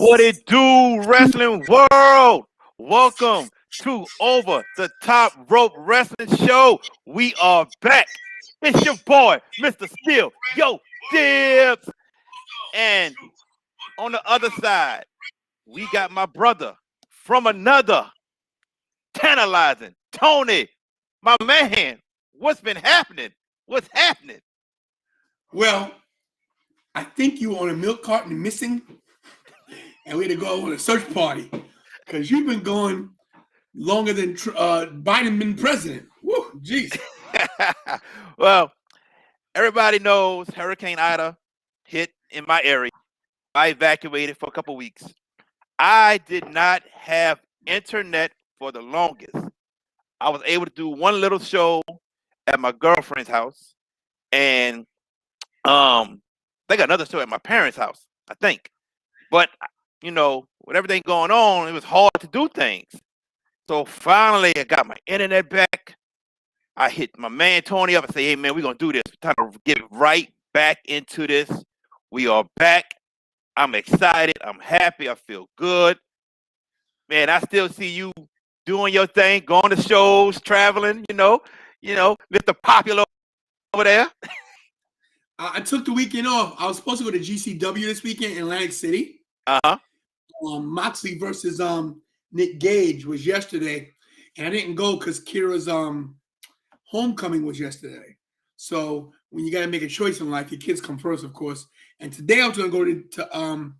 What it do, wrestling world? Welcome to Over the Top Rope Wrestling Show. We are back. It's your boy, Mr. Steel, yo, Dibs. And on the other side, we got my brother from another, Tantalizing, Tony, my man. What's been happening? What's happening? Well, I think you were on a milk carton missing, and we had to go on a search party because you've been going longer than Biden been president. Woo, jeez. Well, everybody knows Hurricane Ida hit in my area. I evacuated for a couple weeks. I did not have internet for the longest. I was able to do one little show at my girlfriend's house, and they got another show at my parents' house, I think. But with everything going on, it was hard to do things. So finally, I got my internet back. I hit my man Tony up and say, "Hey man, we're gonna do this. We're trying to get right back into this. We are back. I'm excited. I'm happy. I feel good. Man, I still see you doing your thing, going to shows, traveling, Mr. Popular over there." I took the weekend off. I was supposed to go to GCW this weekend in Atlantic City. Uh-huh. Moxley versus Nick Gage was yesterday, and I didn't go because Kira's homecoming was yesterday. So when you got to make a choice in life, your kids come first, of course. And today I was going to go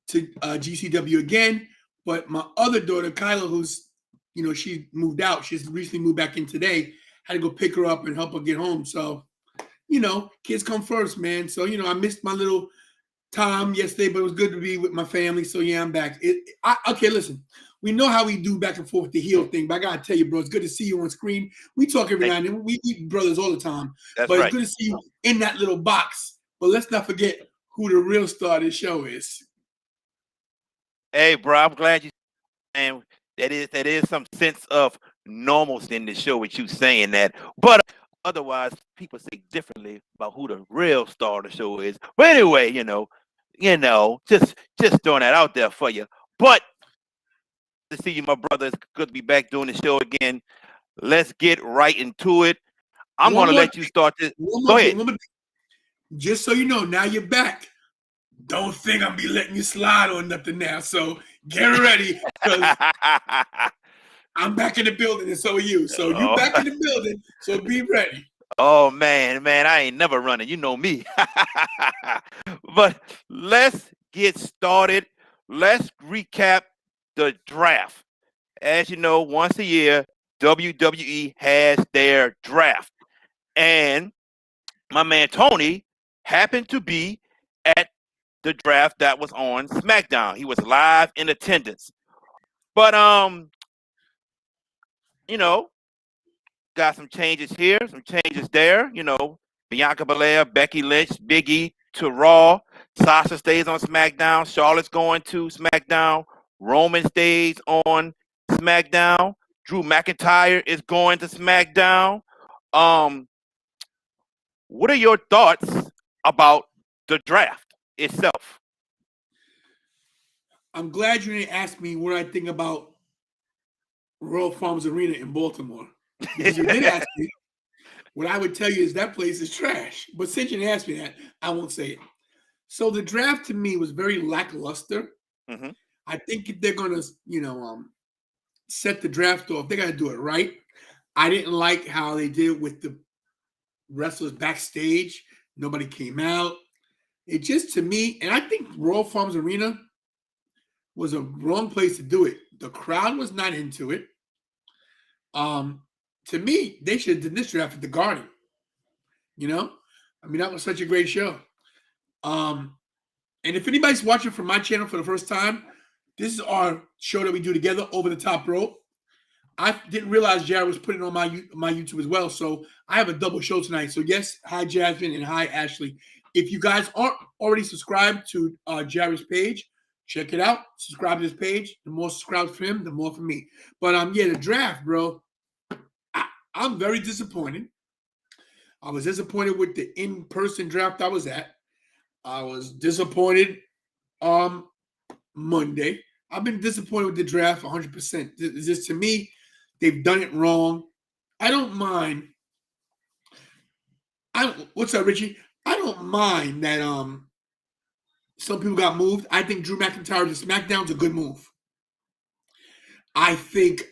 to GCW again, but my other daughter, Kyla, who's she moved out. She's recently moved back in today. Had to go pick her up and help her get home. So kids come first, man. So I missed my little time yesterday, but it was good to be with my family. So yeah, I'm back. Okay, listen. We know how we do back and forth with the heel thing, but I gotta tell you, bro, it's good to see you on screen. We talk every now and then. We eat brothers all the time. That's but right. It's good to see you in that little box. But let's not forget who the real star of this show is. Hey, bro, I'm glad you and that is some sense of normalcy in the show with you saying that. But otherwise, people say differently about who the real star of the show is. But anyway, just throwing that out there for you. But to see you, my brother, it's good to be back doing the show again. Let's get right into it. I'm going to let you start this. Go ahead. Just so you know, now you're back. Don't think I'm be letting you slide on nothing now. So get ready, because I'm back in the building, and so are you. So you back in the building, so be ready. Oh, man, I ain't never running. You know me. But let's get started. Let's recap the draft. As you know, once a year, WWE has their draft. And my man Tony happened to be at the draft that was on SmackDown. He was live in attendance. But, got some changes here, some changes there. Bianca Belair, Becky Lynch, Bige to Raw. Sasha stays on SmackDown. Charlotte's going to SmackDown. Roman stays on SmackDown. Drew McIntyre is going to SmackDown. What are your thoughts about the draft itself? I'm glad you didn't ask me what I think about Royal Farms Arena in Baltimore. Because you did ask me, what I would tell you is that place is trash. But since you didn't ask me that, I won't say it. So the draft to me was very lackluster. Mm-hmm. I think if they're going to, set the draft off, they got to do it right. I didn't like how they did with the wrestlers backstage. Nobody came out. It just, to me, and I think Royal Farms Arena was a wrong place to do it. The crowd was not into it. To me, they should have done this draft at the Garden. That was such a great show. And if anybody's watching from my channel for the first time, this is our show that we do together, Over the Top Rope. I didn't realize Jared was putting it on my YouTube as well, so I have a double show tonight. So yes, hi Jasmine and hi Ashley. If you guys aren't already subscribed to Jared's page, check it out. Subscribe to his page. The more subscribers for him, the more for me. But the draft, bro. I'm very disappointed. I was disappointed with the in-person draft I was at. I was disappointed Monday. I've been disappointed with the draft 100%. Just to me, they've done it wrong. I don't mind. What's up, Richie? I don't mind that some people got moved. I think Drew McIntyre to SmackDown's a good move. I think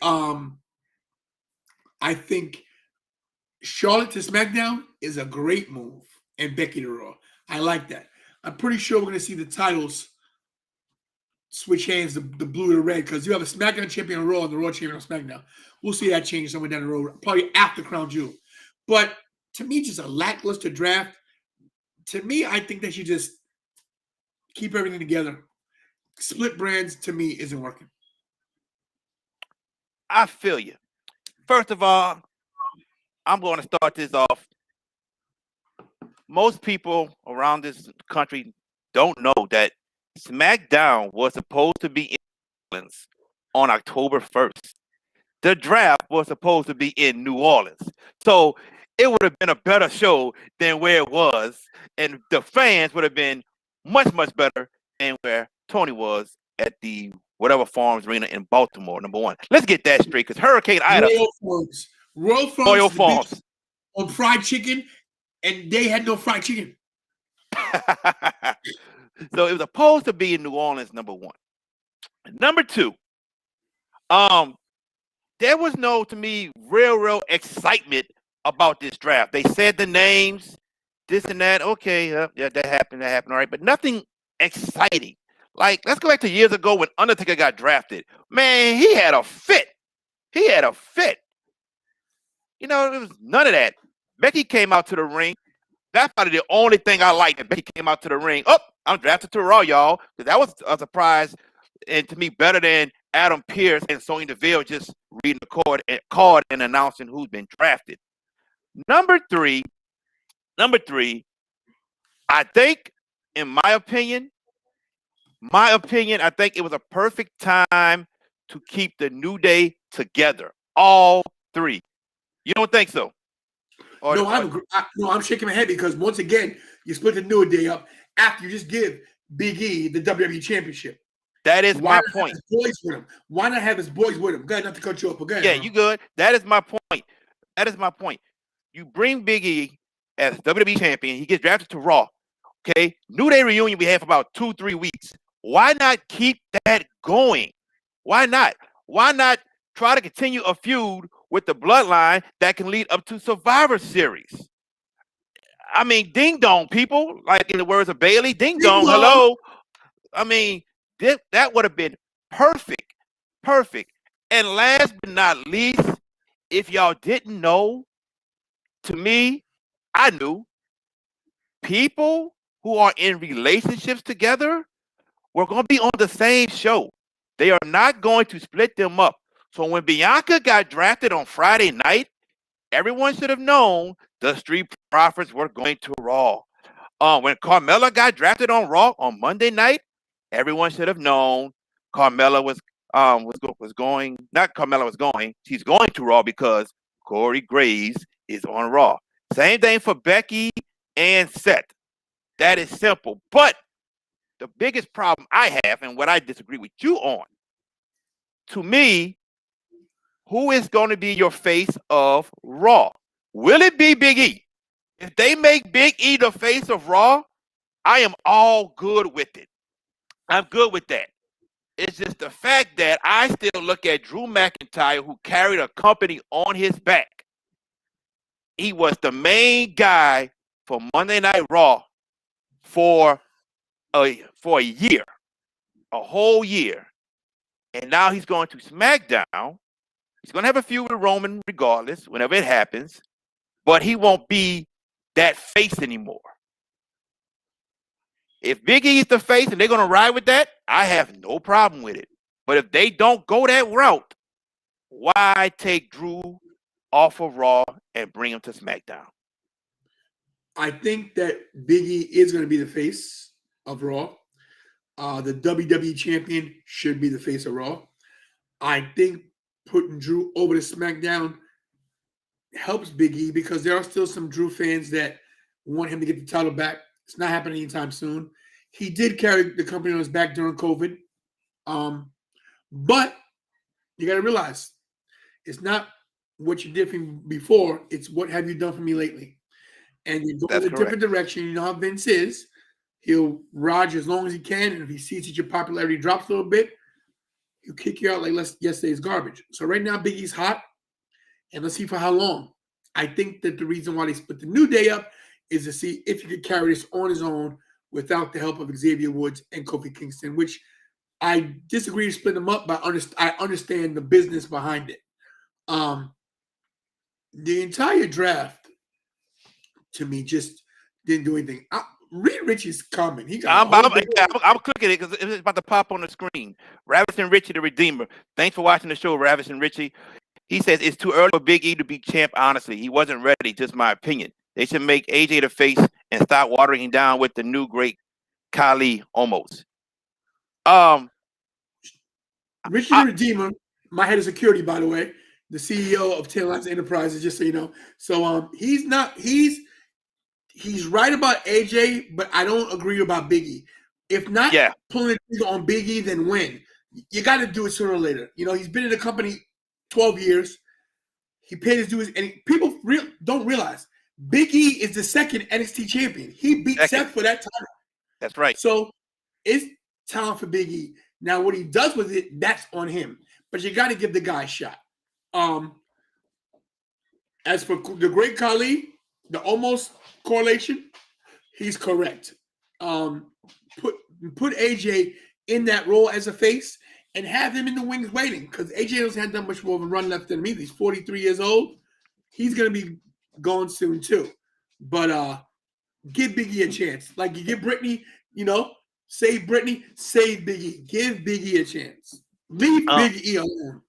Charlotte to SmackDown is a great move, and Becky to Raw. I like that. I'm pretty sure we're going to see the titles switch hands, the blue to the red, because you have a SmackDown champion on Raw and the Raw champion on SmackDown. We'll see that change somewhere down the road, probably after Crown Jewel. But to me, just a lackluster draft. To me, I think they should just keep everything together. Split brands, to me, isn't working. I feel you. First of all, I'm going to start this off. Most people around this country don't know that SmackDown was supposed to be in New Orleans on October 1st. The draft was supposed to be in New Orleans. So it would have been a better show than where it was. And the fans would have been much, much better than where Tony was at the whatever Farms Arena in Baltimore, number one. Let's get that straight, because Hurricane Ida. Royal Farms. On fried chicken, and they had no fried chicken. So it was supposed to be in New Orleans, number one. Number two, there was no, to me, real excitement about this draft. They said the names, this and that. Okay, yeah, that happened, all right. But nothing exciting. Like, let's go back to years ago when Undertaker got drafted. Man, he had a fit. You know, there was none of that. Becky came out to the ring. That's probably the only thing I liked, that Becky came out to the ring. Oh, I'm drafted to Raw, y'all. Because that was a surprise, and to me, better than Adam Pearce and Sonya Deville just reading the card and announcing who's been drafted. Number three, I think, in my opinion, I think it was a perfect time to keep the New Day together. All three. You don't think so? I'm shaking my head, because once again, you split the New Day up after you just give Big E the WWE Championship. That is my point. Why not have his boys with him? Go ahead, not to cut you off. But go ahead, yeah, you good. That is my point. You bring Big E as WWE champion. He gets drafted to Raw. Okay, New Day reunion we have for about 2-3 weeks. Why not keep that going? Why not? Why not try to continue a feud with the bloodline that can lead up to Survivor Series? I mean, ding dong, people. Like, in the words of Bailey, ding dong, hello. I mean, that would have been perfect. And last but not least, if y'all didn't know, to me, I knew people who are in relationships together were going to be on the same show. They are not going to split them up. So when Bianca got drafted on Friday night, everyone should have known the Street Profits were going to Raw. When Carmella got drafted on Raw on Monday night, everyone should have known Carmella was going. Not Carmella was going. She's going to Raw because Corey Graves is on Raw. Same thing for Becky and Seth. That is simple. But the biggest problem I have, and what I disagree with you on, to me, who is going to be your face of Raw? Will it be Big E? If they make Big E the face of Raw, I am all good with it. I'm good with that. It's just the fact that I still look at Drew McIntyre, who carried a company on his back. He was the main guy for Monday Night Raw for a year, a whole year. And now he's going to SmackDown. He's going to have a feud with Roman regardless, whenever it happens. But he won't be that face anymore. If Big E is the face and they're going to ride with that, I have no problem with it. But if they don't go that route, why take Drew off of Raw and bring him to SmackDown? I think that Big E is going to be the face of Raw. The WWE champion should be the face of Raw. I think putting Drew over to SmackDown helps Big E, because there are still some Drew fans that want him to get the title back. It's not happening anytime soon. He did carry the company on his back during COVID. But you got to realize it's not what you did for me before. It's what have you done for me lately? And you go in a different direction. You know how Vince is. He'll ride you as long as he can. And if he sees that your popularity drops a little bit, he'll kick you out like yesterday's garbage. So right now, Big E's hot. And let's see for how long. I think that the reason why they split the New Day up is to see if he could carry this on his own without the help of Xavier Woods and Kofi Kingston, which I disagree to split them up, but I understand the business behind it. The entire draft, to me, just didn't do anything. Reed Richie's coming. I'm clicking it because it's about to pop on the screen. Ravishing Richie, the Redeemer. Thanks for watching the show, Ravishing Richie. He says it's too early for Big E to be champ. Honestly, he wasn't ready. Just my opinion. They should make AJ the face and stop watering him down with the new great Khali almost. Richie the Redeemer, my head of security, by the way, the CEO of Tantalizing Enterprises, just so you know. So he's right about AJ, but I don't agree about Big E. If not pulling the trigger on Big E, then when? You got to do it sooner or later. You know, he's been in the company 12 years. He paid his dues, and people don't realize Big E is the second NXT champion. He beat Seth for that title. That's right. So it's time for Big E. Now, what he does with it, that's on him. But you got to give the guy a shot. As for the great Khali, the almost correlation, he's correct. Put AJ in that role as a face and have him in the wings waiting, because AJ doesn't have that much more of a run left than me. He's 43 years old. He's going to be gone soon too. But give Big E a chance. Like you give Brittany, save Brittany, save Big E. Give Big E a chance. Leave Big E alone.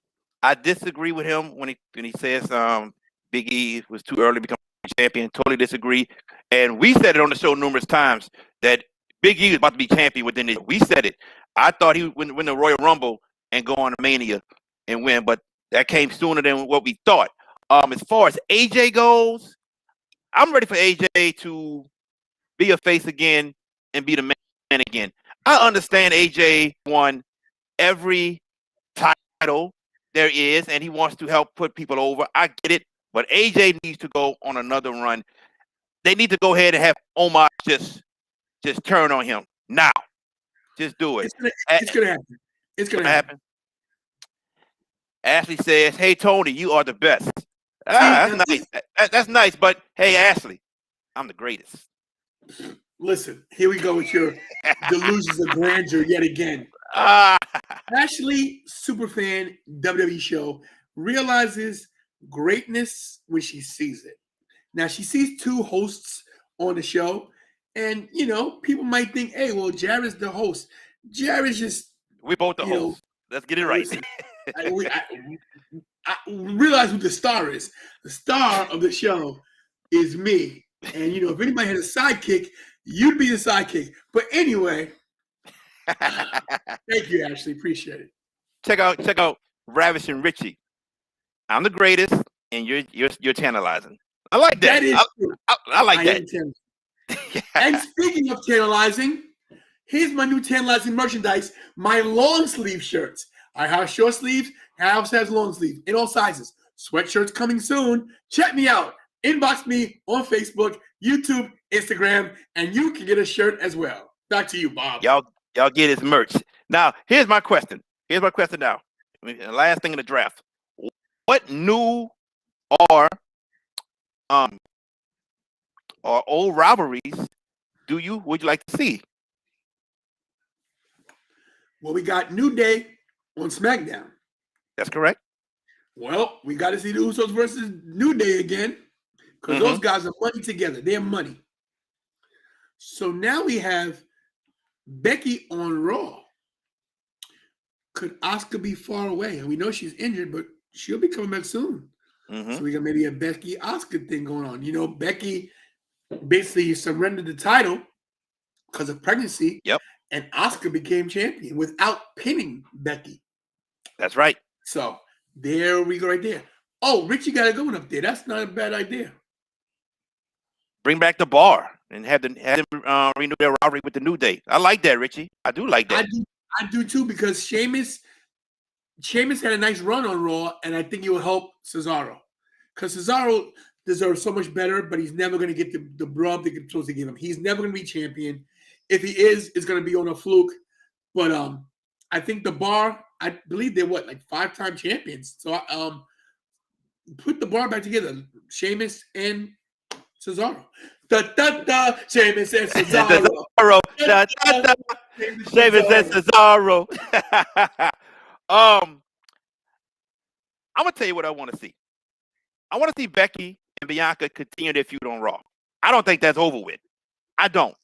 I disagree with him when he says Big E was too early to become champion. Totally disagree. And we said it on the show numerous times that Big E was about to be champion within this. We said it. I thought he would win the Royal Rumble and go on to Mania and win, but that came sooner than what we thought. As far as AJ goes, I'm ready for AJ to be a face again and be the man again. I understand AJ won every title there is, and he wants to help put people over. I get it, but AJ needs to go on another run. They need to go ahead and have Omar just turn on him now. Just do it. It's gonna happen. It's gonna happen. Ashley says, "Hey Tony, you are the best." That's nice. That's nice, but hey Ashley, I'm the greatest. Listen, here we go with your delusions of grandeur yet again. Ashley, superfan, WWE show, realizes greatness when she sees it. Now, she sees two hosts on the show, and, people might think, hey, well, Jared's the host. Jared's just... We both the hosts. Let's get it right. I realize who the star is. The star of the show is me. And, if anybody had a sidekick, you'd be the sidekick. But anyway... Thank you, Ashley. Appreciate it. Check out Ravishing Richie. I'm the greatest, and you're tantalizing. I like that. That is true. I like that. And speaking of tantalizing, here's my new tantalizing merchandise, my long sleeve shirts. I have short sleeves, I also have long sleeves in all sizes. Sweatshirts coming soon. Check me out. Inbox me on Facebook, YouTube, Instagram, and you can get a shirt as well. Back to you, Bob. Y'all get his merch. Now, here's my question. Now. The last thing in the draft. What new or old rivalries would you like to see? Well, we got New Day on SmackDown. That's correct. Well, we got to see the Usos versus New Day again, because those guys are money together. They're money. So now we have Becky on Raw. Could Asuka be far away? And we know she's injured, but she'll be coming back soon. So we got maybe a Becky Asuka thing going on. Becky basically surrendered the title because of pregnancy. Yep. And Asuka became champion without pinning Becky. That's right. So there we go right there. Oh, Richie got it going up there. That's not a bad idea. Bring back the bar and have them renew their rivalry with the New Day. I like that, Richie. I do like that. I do too, because Sheamus had a nice run on Raw, and I think he will help Cesaro. Because Cesaro deserves so much better, but he's never going to get the rub they're supposed to give him. He's never going to be champion. If he is, it's going to be on a fluke. But I think the Bar, I believe they're like 5-time champions. So put the Bar back together. Sheamus and Cesaro. Sheamus and Cesaro. Sheamus and Cesaro. I'm gonna tell you what I want to see. I want to see Becky and Bianca continue their feud on Raw. I don't think that's over with. I don't.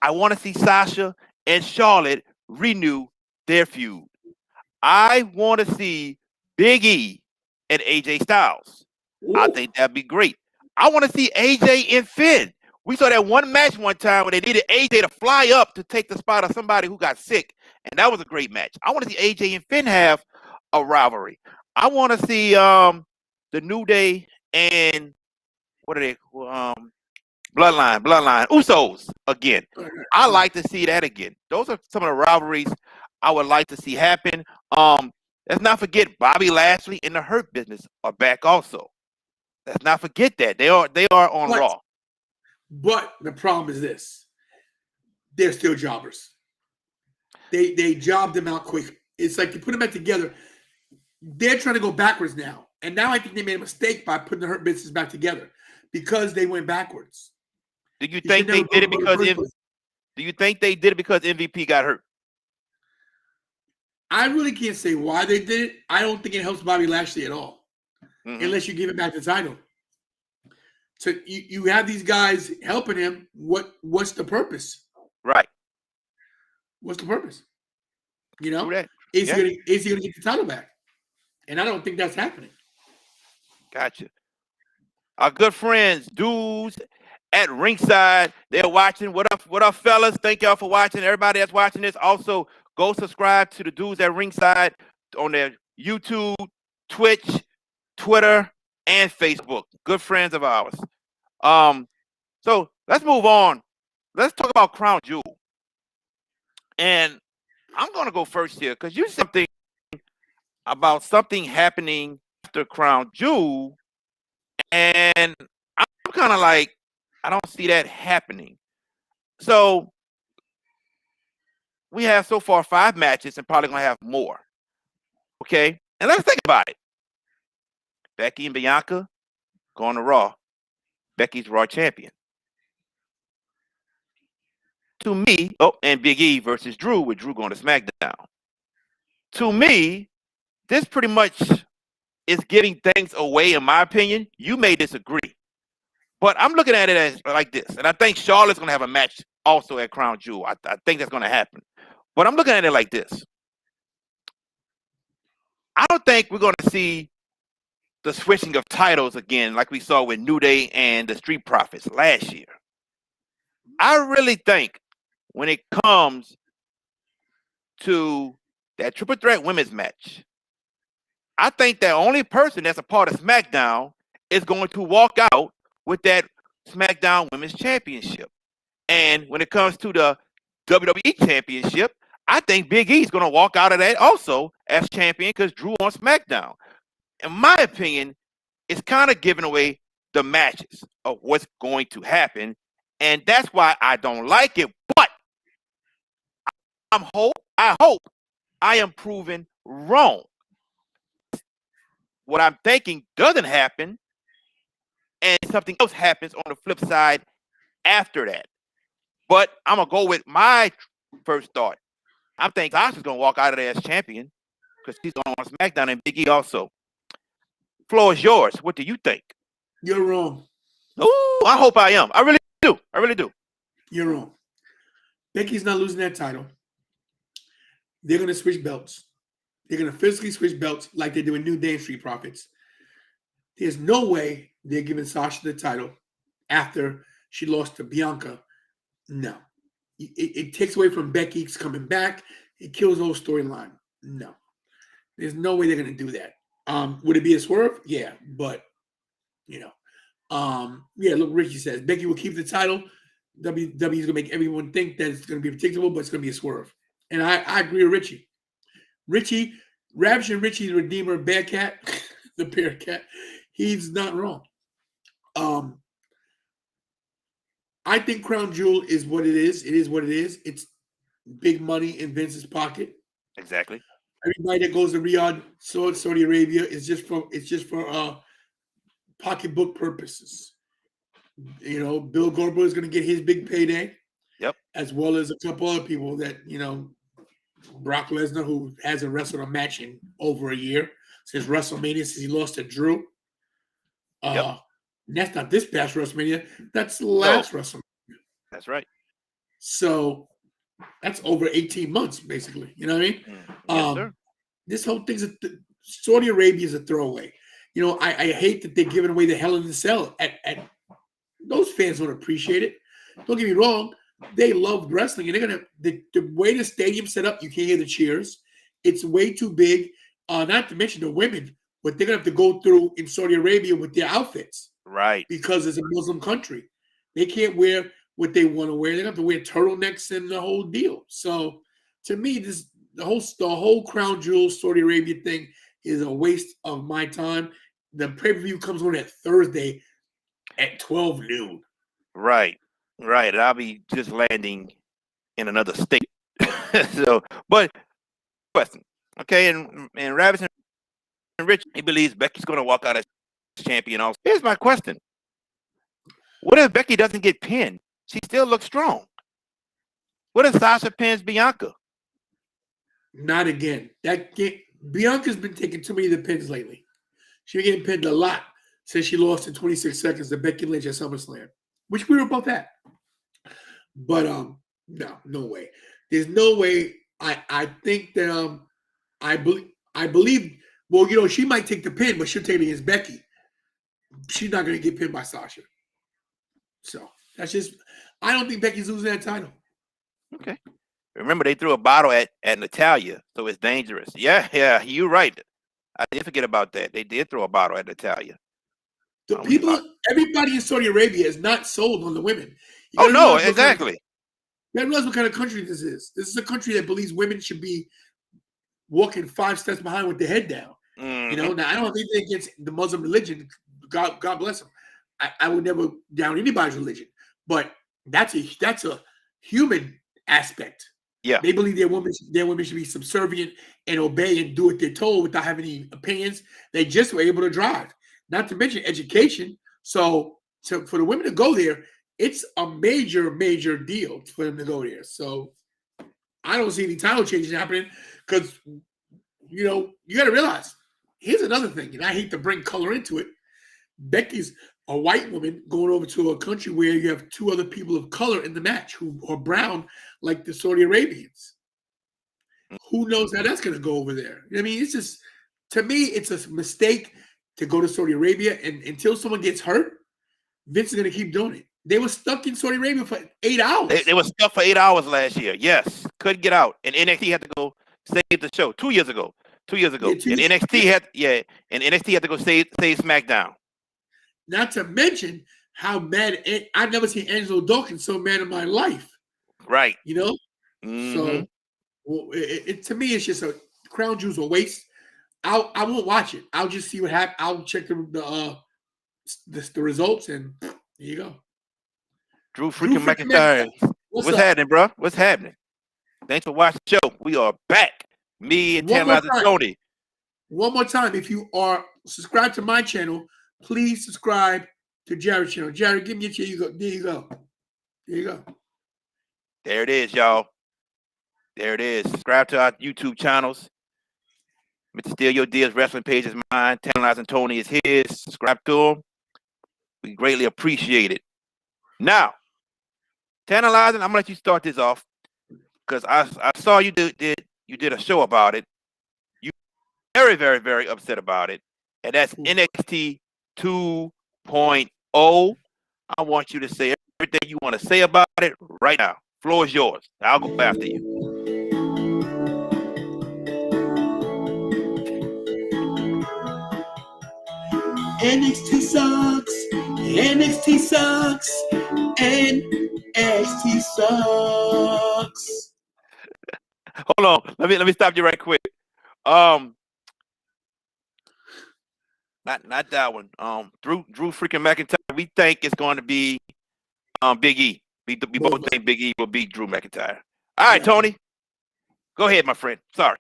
I want to see Sasha and Charlotte renew their feud. I want to see Big E and AJ Styles. Ooh. I think that'd be great. I want to see AJ and Finn. We saw that one match one time where they needed AJ to fly up to take the spot of somebody who got sick, and that was a great match. I want to see AJ and Finn have a rivalry. I want to see the New Day and what are they? Bloodline, Usos again. I like to see that again. Those are some of the rivalries I would like to see happen. Let's not forget Bobby Lashley and the Hurt Business are back also. Let's not forget that they are on Raw. But the problem is this: they're still jobbers. They jobbed them out quick. It's like you put them back together. They're trying to go backwards now, and now I think they made a mistake by putting the Hurt Business back together because they went backwards. Do you think they did it because? Do you think they did it because MVP got hurt? I really can't say why they did it. I don't think it helps Bobby Lashley at all, unless you give him back the title. So you have these guys helping him. What's the purpose? Right. What's the purpose? You know, is he going to get the title back? And I don't think that's happening. Gotcha. Our good friends, dudes at ringside, they're watching. What up, fellas? Thank y'all for watching. Everybody that's watching this, also go subscribe to the dudes at ringside on their YouTube, Twitch, Twitter, and Facebook. Good friends of ours. So let's move on. Let's talk about Crown Jewel. And I'm gonna go first here because you said something about something happening after Crown Jewel, and I'm kind of like, I don't see that happening. So we have so far 5 matches and probably gonna have more. Okay, and let's think about it. Becky and Bianca going to Raw. Becky's Raw champion. To me, and Big E versus Drew, with Drew going to SmackDown. To me, this pretty much is giving things away, in my opinion. You may disagree, but I'm looking at it as like this, and I think Charlotte's going to have a match also at Crown Jewel. I think that's going to happen, but I'm looking at it like this. I don't think we're going to see the switching of titles again like we saw with New Day and the Street Profits last year. I really think when it comes to that triple threat women's match, I think the only person that's a part of SmackDown is going to walk out with that SmackDown Women's Championship. And when it comes to the WWE Championship, I think Big E is going to walk out of that also as champion because Drew on SmackDown. In my opinion, it's kind of giving away the matches of what's going to happen. And that's why I don't like it. But I hope I am proven wrong. What I'm thinking doesn't happen, and something else happens on the flip side after that. But I'm going to go with my first thought. I think Sasha's going to walk out of there as champion because she's going on SmackDown, and Big E also. Floor is yours. What do you think? You're wrong. Oh, I hope I am. I really do. I really do. You're wrong. Becky's not losing that title. They're going to switch belts. They're going to physically switch belts like they do in New Day and Street Profits. There's no way they're giving Sasha the title after she lost to Bianca. No. It takes away from Becky's coming back. It kills the whole storyline. No. There's no way they're going to do that. Would it be a swerve? Yeah, but, look, Richie says, Becky will keep the title. WWE's going to make everyone think that it's going to be predictable, but it's going to be a swerve. And I agree with Richie, Ravishing Richie the Redeemer, Bearcat, the Bearcat, he's not wrong. I think Crown Jewel is what it is. It is what it is. It's big money in Vince's pocket. Exactly. Everybody that goes to Riyadh, Saudi Arabia, is just for pocketbook purposes. You know, Bill Goldberg is going to get his big payday. Yep. As well as a couple other people that, Brock Lesnar, who hasn't wrestled a match in over a year since WrestleMania, since he lost to Drew. Yep. That's not this past WrestleMania. That's the last WrestleMania. That's right. So that's over 18 months, basically. You know what I mean? Yes, sir. This whole thing's Saudi Arabia is a throwaway. I hate that they're giving away the Hell in the Cell. At those fans don't appreciate it. Don't get me wrong. They love wrestling, and they're gonna the way the stadium's set up, you can't hear the cheers. It's way too big. Not to mention the women, what they're gonna have to go through in Saudi Arabia with their outfits. Right. Because it's a Muslim country. They can't wear what they want to wear. They have to wear turtlenecks and the whole deal. So to me, the whole Crown Jewel Saudi Arabia thing is a waste of my time. The pay-per-view comes on that Thursday at 12 noon. Right. And I'll be just landing in another state. But question. Okay, and Ravishing Rich, he believes Becky's going to walk out as champion also. Here's my question. What if Becky doesn't get pinned? She still looks strong. What if Sasha pins Bianca? Not again. Bianca's been taking too many of the pins lately. She's been getting pinned a lot since she lost in 26 seconds to Becky Lynch at SummerSlam, which we were about that. But no way. There's no way. I think that I believe. Well, she might take the pin, but she'll take it against Becky. She's not going to get pinned by Sasha. So that's just. I don't think Becky's losing that title. Okay. Remember, they threw a bottle at Natalya, so it's dangerous. Yeah, you're right. I did forget about that. They did throw a bottle at Natalya. Everybody in Saudi Arabia is not sold on the women. Oh, no, exactly. You realize what kind of country this is. This is a country that believes women should be walking 5 steps behind with their head down. Mm-hmm. Now I don't think they're against the Muslim religion. God bless them. I would never down anybody's religion, but that's a human aspect. Yeah, they believe their women should be subservient and obey and do what they're told without having any opinions. They just were able to drive. Not to mention education. So for the women to go there, it's a major deal for them to go there. So I don't see any title changes happening because you got to realize. Here's another thing, and I hate to bring color into it. Becky's a white woman going over to a country where you have 2 other people of color in the match who are brown, like the Saudi Arabians. Who knows how that's going to go over there? I mean, it's just, to me, it's a mistake to go to Saudi Arabia, and until someone gets hurt, Vince is going to keep doing it. They were stuck in Saudi Arabia for 8 hours. They were stuck for 8 hours last year. Yes, couldn't get out, and NXT had to go save the show 2 years ago. 2 years ago, and NXT had to go save SmackDown. Not to mention how mad I've never seen Angelo Dawkins so mad in my life. Right. Mm-hmm. So to me, it's just a Crown Jewel's a waste. I won't watch it. I'll just see what happens. I'll check the results, and there you go. Drew freaking McIntyre. What's happening, bro? What's happening? Thanks for watching the show. We are back. Me and Tantalizing Tony. One more time, if you are subscribed to my channel, please subscribe to Jared's channel. Jared, give me your channel. There you go. There it is, y'all. There it is. Subscribe to our YouTube channels. Mr. Steal Your Deals Wrestling page is mine. Tantalizing Tony is his. Subscribe to him. We greatly appreciate it. Now, Tantalizing, I'm gonna let you start this off because I saw you did a show about it. You very, very, very upset about it, and that's NXT 2.0. I want you to say everything you want to say about it right now. Floor is yours. I'll go after you. NXT sucks. NXT sucks. NXT sucks. Hold on. Let me stop you right quick. Um, not that one. Drew freaking McIntyre. We think it's going to be Big E. We both think Big E will beat Drew McIntyre. All right, Gotcha. Tony. Go ahead, my friend. Sorry.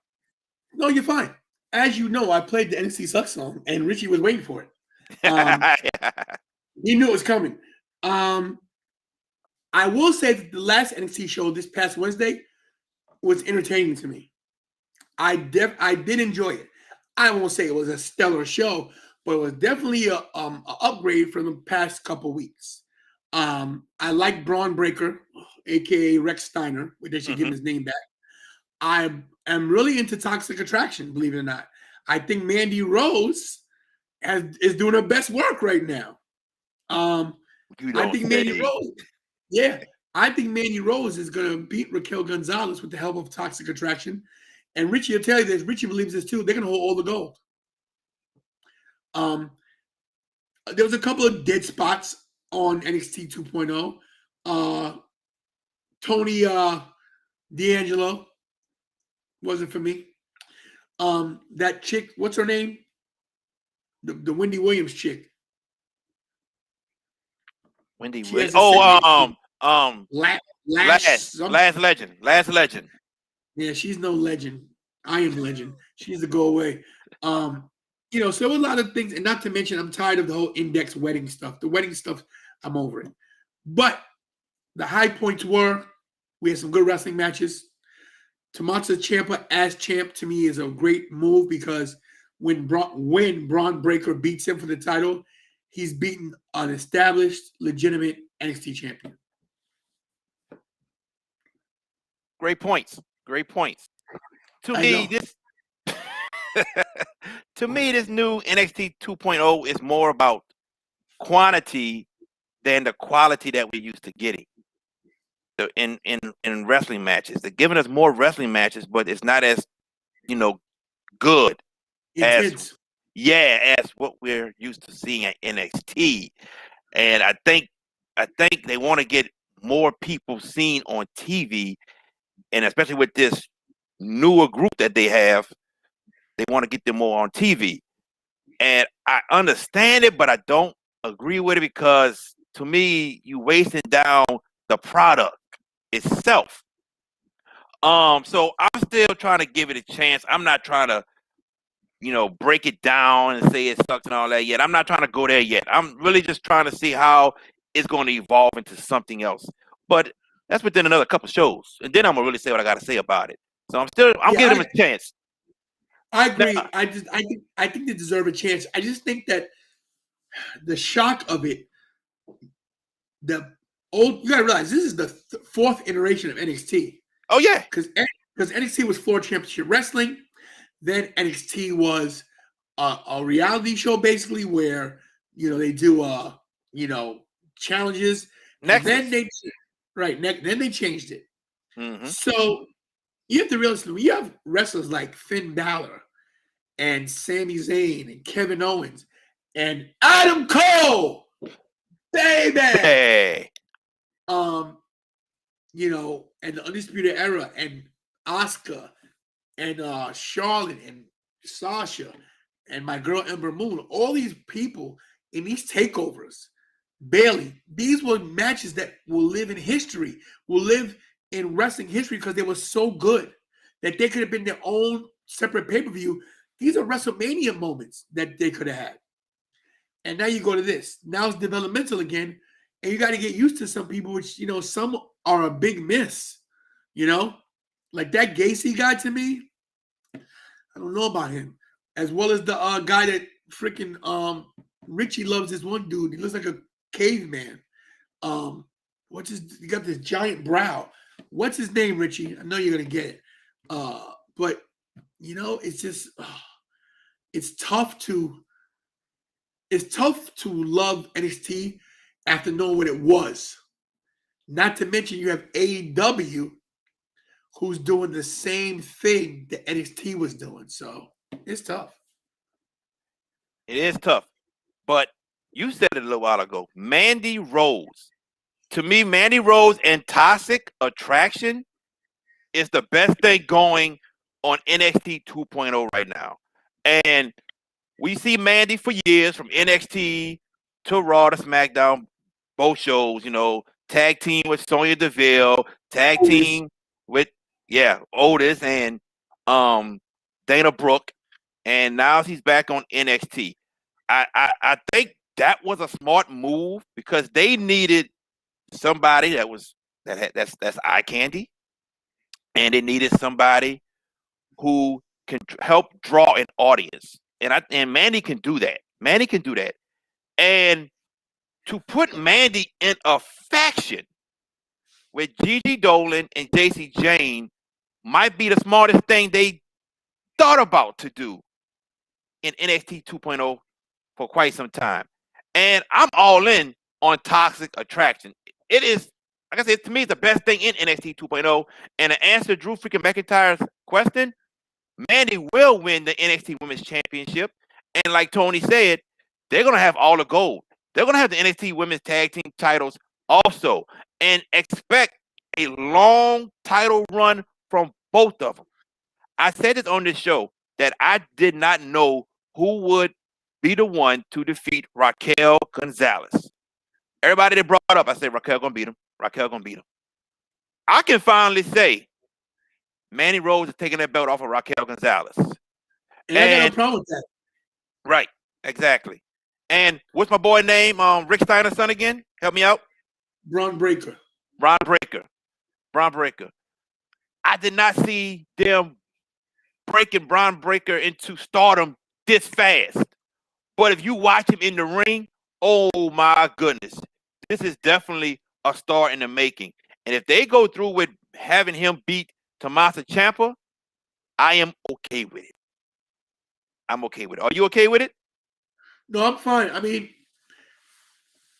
No, you're fine. As you know, I played the NXT Suck song, and Richie was waiting for it. He knew it was coming. I will say that the last NXT show this past Wednesday was entertaining to me. I did enjoy it. I won't say it was a stellar show, but it was definitely a upgrade from the past couple weeks. I like Braun Breaker, aka Rex Steiner. They should give him his name back. I am really into Toxic Attraction, believe it or not. I think Mandy Rose is doing her best work right now. I think Mandy Rose, I think Mandy Rose is going to beat Raquel Gonzalez with the help of Toxic Attraction. And Richie will tell you this. Richie believes this too. They're going to hold all the gold. There was a couple of dead spots on NXT 2.0. Tony D'Angelo wasn't for me. That chick, what's her name? The Wendy Williams chick. Wendy Williams. Last Legend. Yeah, she's no legend. I am legend. She needs to go away. So there were a lot of things, and not to mention, I'm tired of the whole index wedding stuff. The wedding stuff, I'm over it. But the high points were, we had some good wrestling matches. Tommaso Ciampa as champ to me is a great move because when Braun Breaker beats him for the title, he's beaten an established, legitimate NXT champion. Great points. To me, this new NXT 2.0 is more about quantity than the quality that we're used to getting in wrestling matches. They're giving us more wrestling matches, but it's not as good as what we're used to seeing at NXT. And I think they want to get more people seen on TV, and especially with this newer group that they have, they want to get them more on TV. And I understand it, but I don't agree with it because to me, you wasting down the product itself. So I'm still trying to give it a chance. I'm not trying to, break it down and say it sucks and all that yet. I'm not trying to go there yet. I'm really just trying to see how it's going to evolve into something else. But that's within another couple shows, and then I'm gonna really say what I got to say about it. So I'm giving them a chance. I agree. I think they deserve a chance. I just think that the shock of it, you gotta realize this is the fourth iteration of NXT. Oh yeah, because NXT was for championship wrestling. Then NXT was a reality show basically where they do challenges. Then they changed it. Mm-hmm. So you have to realize when you have wrestlers like Finn Balor and Sami Zayn and Kevin Owens and Adam Cole, baby. Hey. And the Undisputed Era and Asuka and Charlotte and Sasha and my girl Ember Moon, all these people in these takeovers, Bailey, these were matches that will live in history, will live in wrestling history because they were so good that they could have been their own separate pay-per-view. These are WrestleMania moments that they could have had. And now you go to this. Now it's developmental again, and you got to get used to some people, which, some are a big miss, Like that Gacy guy to me, I don't know about him. As well as the guy that freaking Richie loves, this one dude. He looks like a caveman. He got this giant brow. What's his name, Richie? I know you're gonna get it. But it's just it's tough to love NXT after knowing what it was. Not to mention you have AEW who's doing the same thing that NXT was doing. So it's tough. It is tough. But you said it a little while ago. Mandy Rose. To me, Mandy Rose and Toxic Attraction is the best thing going on NXT 2.0 right now. And we see Mandy for years from NXT to Raw to SmackDown, both shows, tag team with Sonya Deville, tag team with Otis and Dana Brooke, and now she's back on NXT. I think that was a smart move because they needed somebody that's eye candy, and they needed somebody who can help draw an audience. And Mandy can do that. Mandy can do that. And to put Mandy in a faction with Gigi Dolan and JC Jane might be the smartest thing they thought about to do in NXT 2.0 for quite some time. And I'm all in on Toxic Attraction. It is, like I said, to me, it's the best thing in NXT 2.0. And to answer Drew freaking McIntyre's question, Mandy will win the NXT Women's Championship. And like Tony said, they're going to have all the gold. They're going to have the NXT Women's Tag Team titles also. And expect a long title run from both of them. I said this on this show that I did not know who would be the one to defeat Raquel Gonzalez. Everybody that brought up, I said Raquel going to beat him. Raquel going to beat him. I can finally say Mandy Rose is taking that belt off of Raquel Gonzalez. And I got no problem with that. Right, exactly. And what's my boy name? Rick Steiner's son again? Help me out. Braun Breaker. Braun Breaker. I did not see them breaking Braun Breaker into stardom this fast. But if you watch him in the ring, oh my goodness, this is definitely a star in the making. And if they go through with having him beat Tommaso Ciampa, I am okay with it. I'm okay with it. Are you okay with it? No, I'm fine. I mean,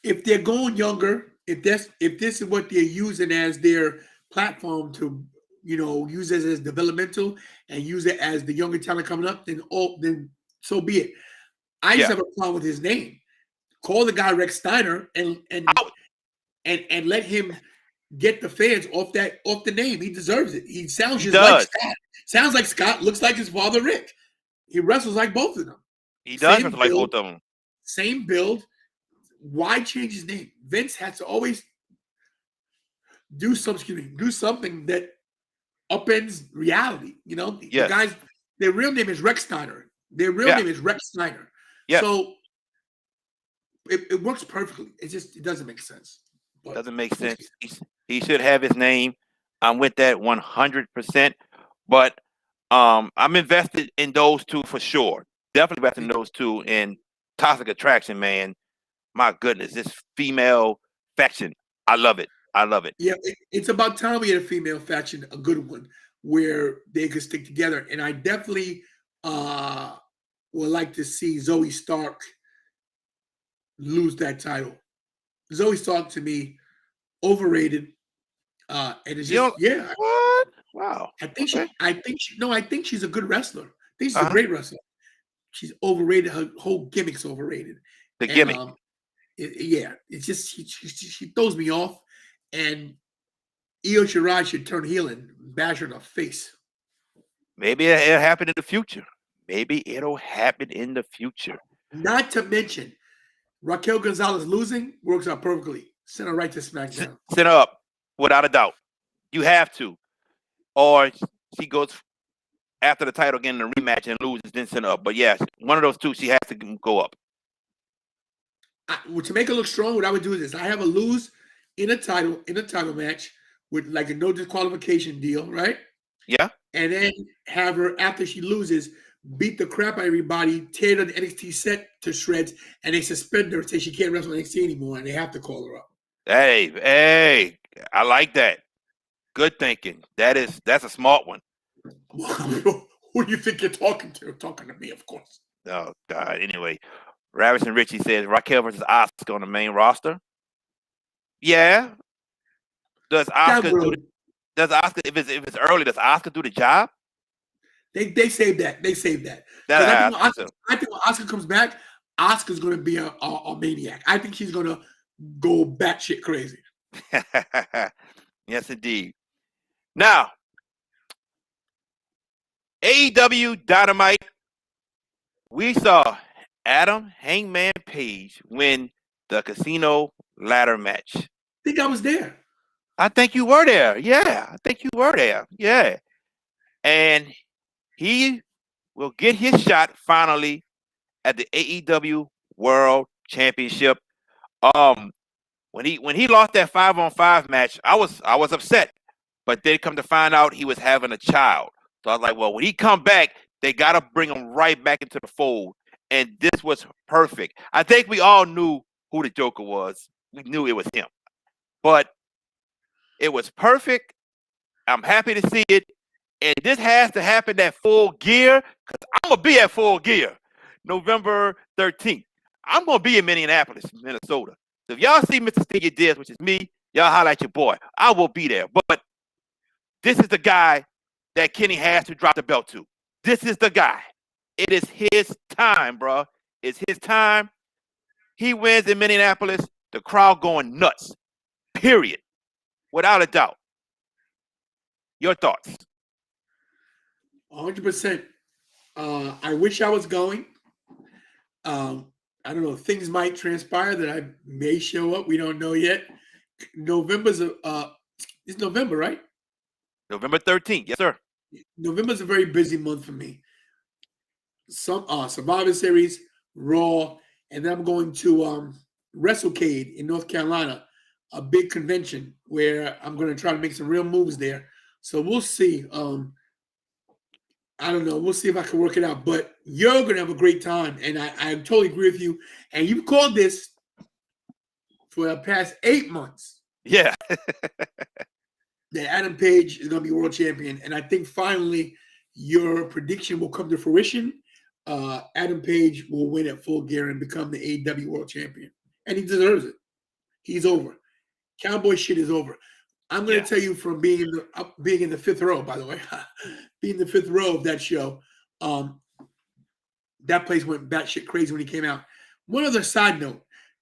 if they're going younger, if this is what they're using as their platform to, use it as developmental and use it as the younger talent coming up, then so be it. I just have a problem with his name. Call the guy Rex Steiner and let him get the fans off the name. He deserves it. He sounds like Scott. Sounds like Scott. Looks like his father Rick. He wrestles like both of them. He does wrestle like both of them. Same build. Why change his name? Vince has to always do something that upends reality. The guys, their real name is Rex Steiner. Their real name is Rex Steiner. Yeah. So it works perfectly. It doesn't make sense. But doesn't make sense. He should have his name. I'm with that 100%. But I'm invested in those two for sure. Definitely invested in those two. And Toxic Attraction, man. My goodness, this female faction. I love it. Yeah, it's about time we had a female faction, a good one, where they could stick together. And I definitely would like to see Zoe Stark lose that title. Zoe Stark, to me, overrated. And it's just what? Wow. I think she's a good wrestler. I think she's a great wrestler. She's overrated. Her whole gimmick's overrated. The gimmick. It's just she throws me off. And Io Shirai should turn heel and bash her in the face. Maybe it'll happen in the future. Not to mention, Raquel Gonzalez losing works out perfectly. Send her right to SmackDown. Send her up, without a doubt. You have to. Or she goes after the title again in a rematch and loses, then send her up. But yes, one of those two, she has to go up. To make her look strong, what I would do is this. I have her lose in a title match with like a no disqualification deal, right? Yeah. And then have her, after she loses, beat the crap out of everybody, tear the NXT set to shreds, and they suspend her, say she can't wrestle NXT anymore, and they have to call her up. Hey, I like that. Good thinking. That's a smart one. Who do you think you're talking to? Talking to me, of course. Oh, God. Anyway, Ravish and Richie says Raquel versus Asuka on the main roster. Yeah. Does Asuka if it's early, does Asuka do the job? They saved that. I think when Asuka comes back, Asuka's going to be a maniac. I think she's going to go batshit crazy. Yes, indeed. Now, AEW Dynamite. We saw Adam Hangman Page win the casino ladder match. I think I was there. I think you were there. Yeah, I think you were there. Yeah. And he will get his shot finally at the AEW World Championship. When he lost that 5-on-5 match, I was upset. But then come to find out he was having a child. So I was like, well, when he come back, they gotta bring him right back into the fold. And this was perfect. I think we all knew who the Joker was. We knew it was him. But it was perfect. I'm happy to see it. And this has to happen at Full Gear, because I'm going to be at Full Gear November 13th. I'm going to be in Minneapolis, Minnesota. So if y'all see Mr. Stingy Dibs, which is me, y'all highlight your boy. I will be there. But this is the guy that Kenny has to drop the belt to. This is the guy. It is his time, bro. It's his time. He wins in Minneapolis. The crowd going nuts. Period. Without a doubt. Your thoughts? 100%. I wish I was going. I don't know. Things might transpire that I may show up. We don't know yet. It's November, right? November 13th. Yes, sir. November's a very busy month for me. Some Survivor Series, Raw, and then I'm going to WrestleCade in North Carolina, a big convention where I'm going to try to make some real moves there. So we'll see. I don't know. We'll see if I can work it out. But you're going to have a great time. And I totally agree with you. And you've called this for the past 8 months. Yeah. That Adam Page is going to be world champion. And I think finally your prediction will come to fruition. Adam Page will win at Full Gear and become the AEW world champion. And he deserves it. He's over. Cowboy shit is over. I'm going to tell you from being in the fifth row, by the way, being in the fifth row of that show, that place went batshit crazy when he came out. One other side note.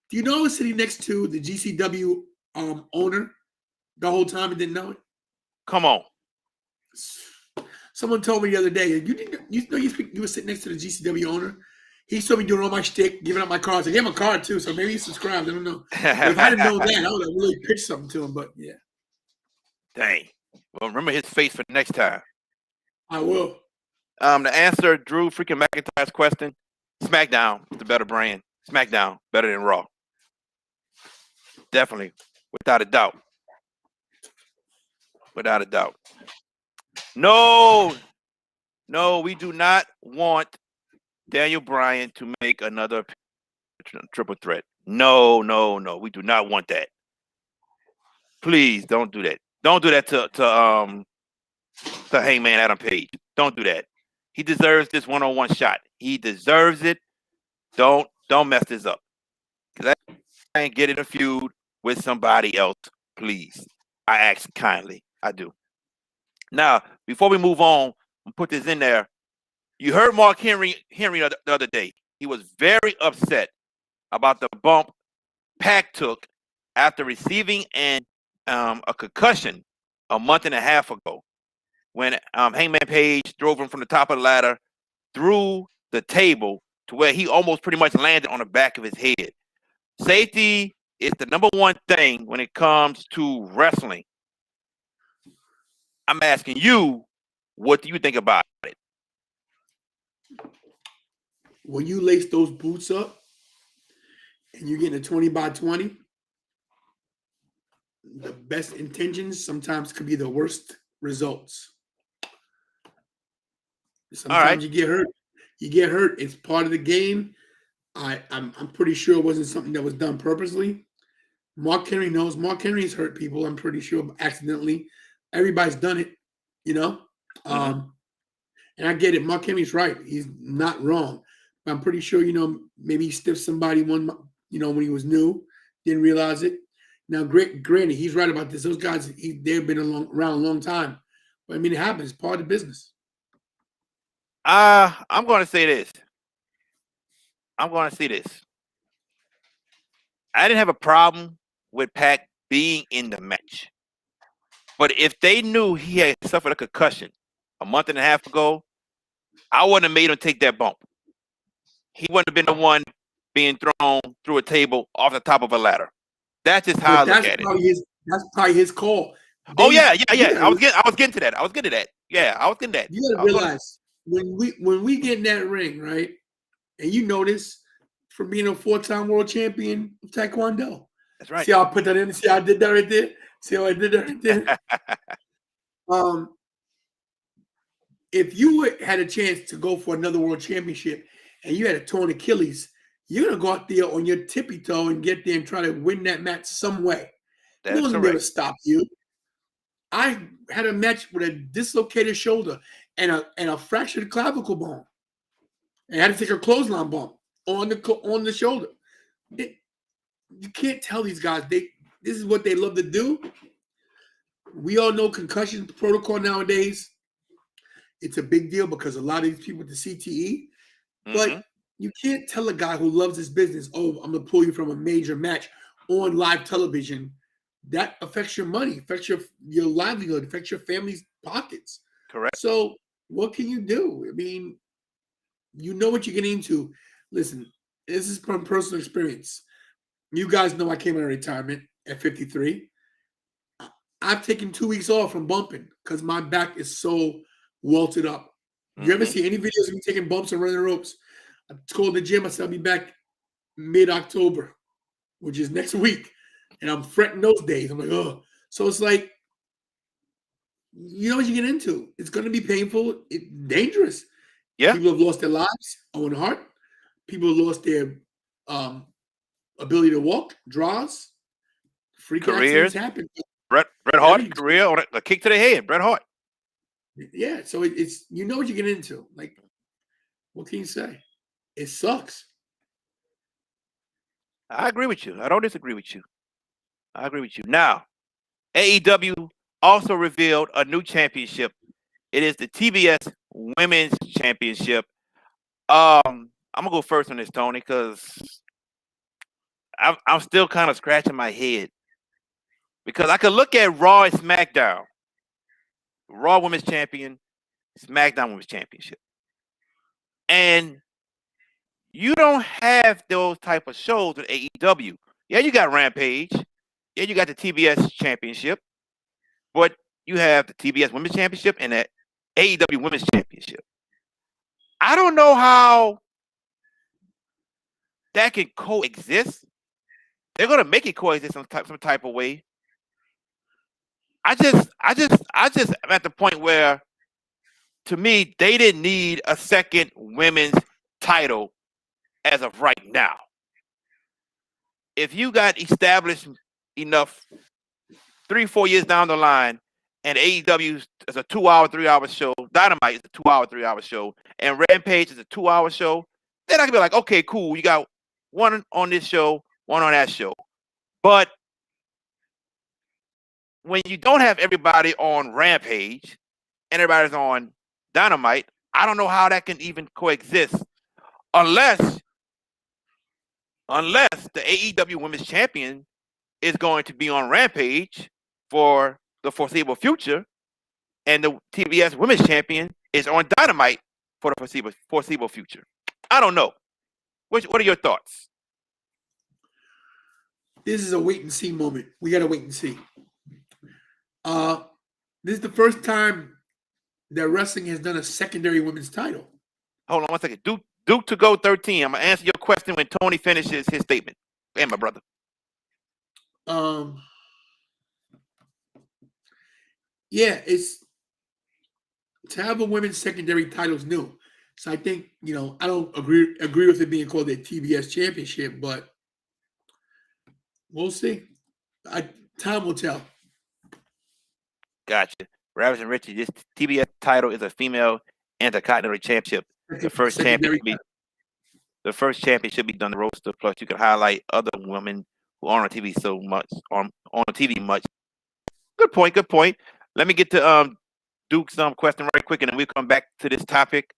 Do you know I was sitting next to the GCW owner the whole time and didn't know it? Come on. Someone told me the other day, you were sitting next to the GCW owner. He saw me doing all my shtick, giving up my cards. I gave him a card too, so maybe he subscribed. I don't know. But if I didn't know that, I would have really pitched something to him. But yeah. Dang. Well, remember his face for next time. I will. To answer Drew freaking McIntyre's question, SmackDown is the better brand. SmackDown better than Raw. Definitely, without a doubt. Without a doubt. No, we do not want Daniel Bryan to make another triple threat. No, we do not want that. Please don't do that. Don't do that to Hangman Adam Page. Don't do that. He deserves this one-on-one shot. He deserves it. Don't mess this up. Because I ain't getting a feud with somebody else, please. I ask kindly. I do. Now, before we move on, I'll put this in there. You heard Mark Henry the other day. He was very upset about the bump Pac took after receiving a concussion a month and a half ago when Hangman Page drove him from the top of the ladder through the table to where he almost pretty much landed on the back of his head. Safety is the number one thing when it comes to wrestling. I'm asking you, what do you think about it? When you lace those boots up and you're getting a 20 by 20, the best intentions sometimes could be the worst results. Sometimes you get hurt. You get hurt. It's part of the game. I'm pretty sure it wasn't something that was done purposely. Mark Henry knows. Mark Henry's hurt people, I'm pretty sure, accidentally. Everybody's done it, you know? And I get it. Mark Henry's right. He's not wrong. But I'm pretty sure, maybe he stiffed somebody when he was new, didn't realize it. Now, granted, he's right about this. Those guys, they've been around a long time. But, it happens. It's part of the business. I'm going to say this. I didn't have a problem with Pac being in the match. But if they knew he had suffered a concussion a month and a half ago, I wouldn't have made him take that bump. He wouldn't have been the one being thrown through a table off the top of a ladder. That's just how I look at it. That's probably his call. Oh yeah. I was getting to that. Yeah, I was getting that. You gotta realize when we get in that ring, right? And you notice from being a 4-time world champion of Taekwondo. That's right. See how I put that in? See how I did that right there? See how I did that right there? If you had a chance to go for another world championship and you had a torn Achilles, you're gonna go out there on your tippy toe and get there and try to win that match some way. No one's gonna be able to stop you. I had a match with a dislocated shoulder and a fractured clavicle bone. And I had to take a clothesline bump on the shoulder. You can't tell these guys this is what they love to do. We all know concussion protocol nowadays. It's a big deal because a lot of these people with the CTE. But you can't tell a guy who loves his business, oh, I'm gonna pull you from a major match on live television. That affects your money, affects your livelihood, affects your family's pockets. Correct. So what can you do? I mean, you know what you're getting into. Listen, this is from personal experience. You guys know I came out of retirement at 53. I've taken 2 weeks off from bumping because my back is so welted up. You ever see any videos of me taking bumps and running the ropes? I told the gym, I said I'll be back mid-October, which is next week. And I'm fretting those days. I'm like, oh. So it's like, you know what you get into. It's going to be painful. It's dangerous. Yeah. People have lost their lives. Owen Hart. People have lost their ability to walk, draws. Freak accidents happen. Bret Hart, career on a kick to the head. Bret Hart. Yeah. So it's you know what you get into. Like, what can you say? It sucks. I agree with you. I don't disagree with you. I agree with you. Now, AEW also revealed a new championship. It is the TBS Women's Championship. I'm gonna go first on this, Tony, because I'm still kind of scratching my head because I could look at Raw and SmackDown. Raw Women's Champion, SmackDown Women's Championship, and you don't have those type of shows with AEW. Yeah, you got Rampage. Yeah, you got the TBS Championship, but you have the TBS Women's Championship and the AEW Women's Championship. I don't know how that can coexist. They're gonna make it coexist some type of way. I just am at the point where, to me, they didn't need a second women's title as of right now. If you got established enough 3-4 years down the line, and AEW is a 2-hour, 3-hour show, Dynamite is a 2-hour, 3-hour show, and Rampage is a 2-hour show, then I can be like, okay, cool, you got one on this show, one on that show. But when you don't have everybody on Rampage and everybody's on Dynamite, I don't know how that can even coexist unless the AEW Women's Champion is going to be on Rampage for the foreseeable future, and the TBS Women's Champion is on Dynamite for the foreseeable future. I don't know. What are your thoughts? This is a wait and see moment. We got to wait and see. This is the first time that wrestling has done a secondary women's title. Hold on one second. Duke to go 13. I'm going to answer your question when Tony finishes his statement. Hey, my brother. Yeah, it's to have a women's secondary title is new. So I think, I don't agree with it being called the TBS Championship, but we'll see. Time will tell. Gotcha. Ravage and Richie, this TBS title is a female Intercontinental Championship. The first champion should be done the roster. Plus, you can highlight other women who aren't on TV so much on TV much. Good point. Let me get to Duke's question right quick, and then we'll come back to this topic.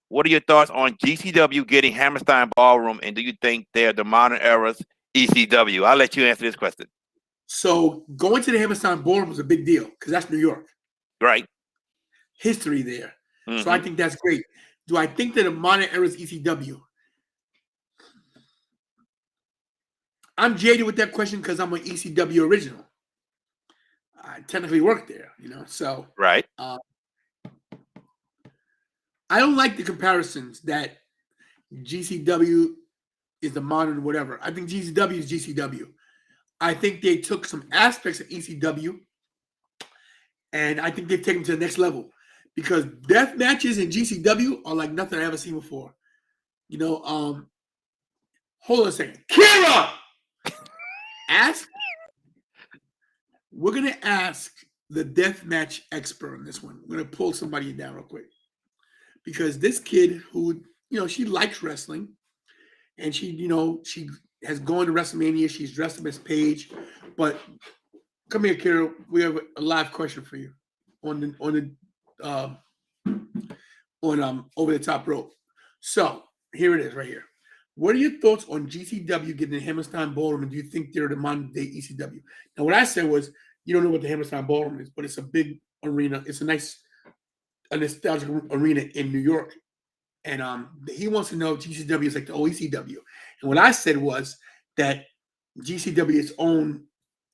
What are your thoughts on GCW getting Hammerstein Ballroom, and do you think they're the modern era's ECW? I'll let you answer this question. So going to the Hammerstein Ballroom was a big deal because that's New York. Right. History there. So I think that's great. Do I think that a modern era is ECW? I'm jaded with that question because I'm an ECW original. I technically worked there, So Right. I don't like the comparisons that GCW is the modern whatever. I think GCW is GCW. I think they took some aspects of ECW and I think they've taken them to the next level because death matches in GCW are like nothing I ever seen before. Hold on a second. Kira! We're going to ask the death match expert on this one. We're going to pull somebody down real quick because this kid who, she likes wrestling and she has gone to WrestleMania. She's dressed up as Paige, but come here, Kira. We have a live question for you on over the top rope. So here it is, right here. What are your thoughts on GCW getting the Hammerstein Ballroom, and do you think they're the modern day ECW? Now, what I said was, you don't know what the Hammerstein Ballroom is, but it's a big arena. It's a nostalgic arena in New York. And he wants to know if GCW is like the old ECW. And what I said was that GCW is its own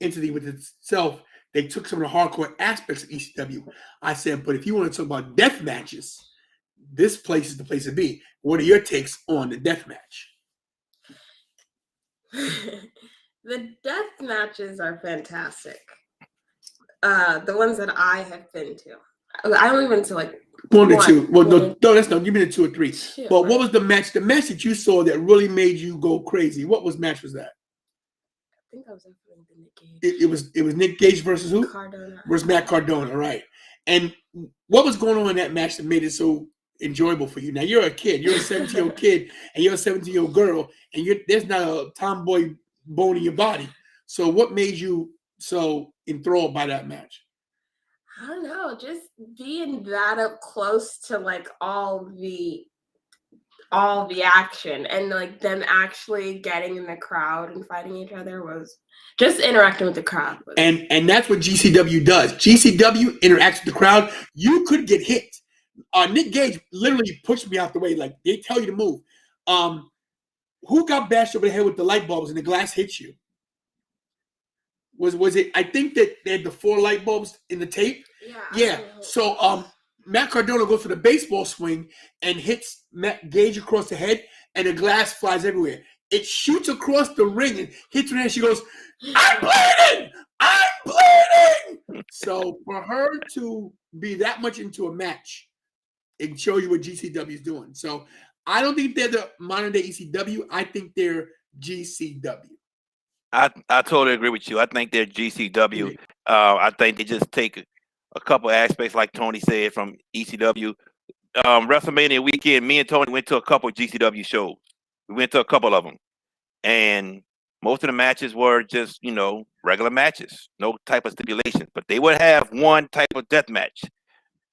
entity with itself. They took some of the hardcore aspects of ECW. I said, but if you want to talk about death matches, this place is the place to be. What are your takes on the death match? The death matches are fantastic. The ones that I have been to. I only went to like 1 or 2. Well, no, that's not. You've been to 2 or 3. But what was the match? The match that you saw that really made you go crazy. What match was that? I think I was definitely the Nick Gage. It was Nick Gage versus who? Cardona. Versus Matt Cardona, right? And what was going on in that match that made it so enjoyable for you? Now you're a kid. You're a 17-year-old kid, and you're a 17-year-old girl, and there's not a tomboy bone in your body. So what made you so enthralled by that match? I don't know, just being that up close to like all the action and like them actually getting in the crowd and fighting each other was just interacting with the crowd. And that's what GCW does. GCW interacts with the crowd. You could get hit. Nick Gage literally pushed me out the way. Like they tell you to move. Who got bashed over the head with the light bulbs and the glass hit you? Was it? I think that they had the 4 light bulbs in the tape. Yeah. So Matt Cardona goes for the baseball swing and hits Matt Gage across the head, and the glass flies everywhere. It shoots across the ring and hits her, and she goes, "I'm bleeding! I'm bleeding!" So for her to be that much into a match, it shows you what GCW is doing. So I don't think they're the modern day ECW. I think they're GCW. I totally agree with you. I think they're GCW. I think they just take a couple aspects, like Tony said, from ECW. WrestleMania weekend, me and Tony went to a couple of GCW shows. We went to a couple of them. And most of the matches were just, regular matches, no type of stipulation. But they would have one type of death match